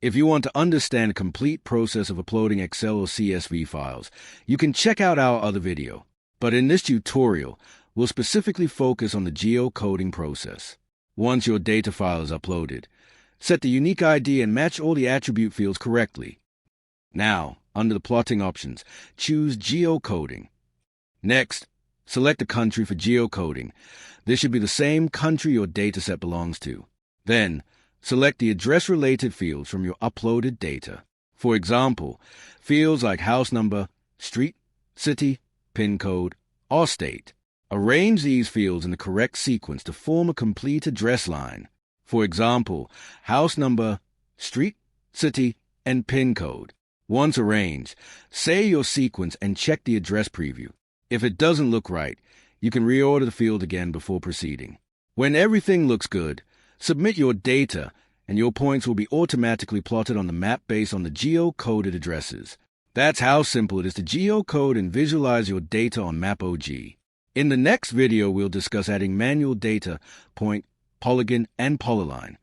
If you want to understand the complete process of uploading Excel or CSV files, you can check out our other video. But in this tutorial, we'll specifically focus on the geocoding process. Once your data file is uploaded, set the unique ID and match all the attribute fields correctly. Now, under the plotting options, choose Geocoding. Next, select the country for geocoding. This should be the same country your dataset belongs to. Then, select the address-related fields from your uploaded data. For example, fields like house number, street, city, pin code, or state. Arrange these fields in the correct sequence to form a complete address line. For example, house number, street, city, and pin code. Once arranged, save your sequence and check the address preview. If it doesn't look right, you can reorder the field again before proceeding. When everything looks good, submit your data, and your points will be automatically plotted on the map based on the geocoded addresses. That's how simple it is to geocode and visualize your data on MAPOG. In the next video, we'll discuss adding manual data, point, polygon, and polyline.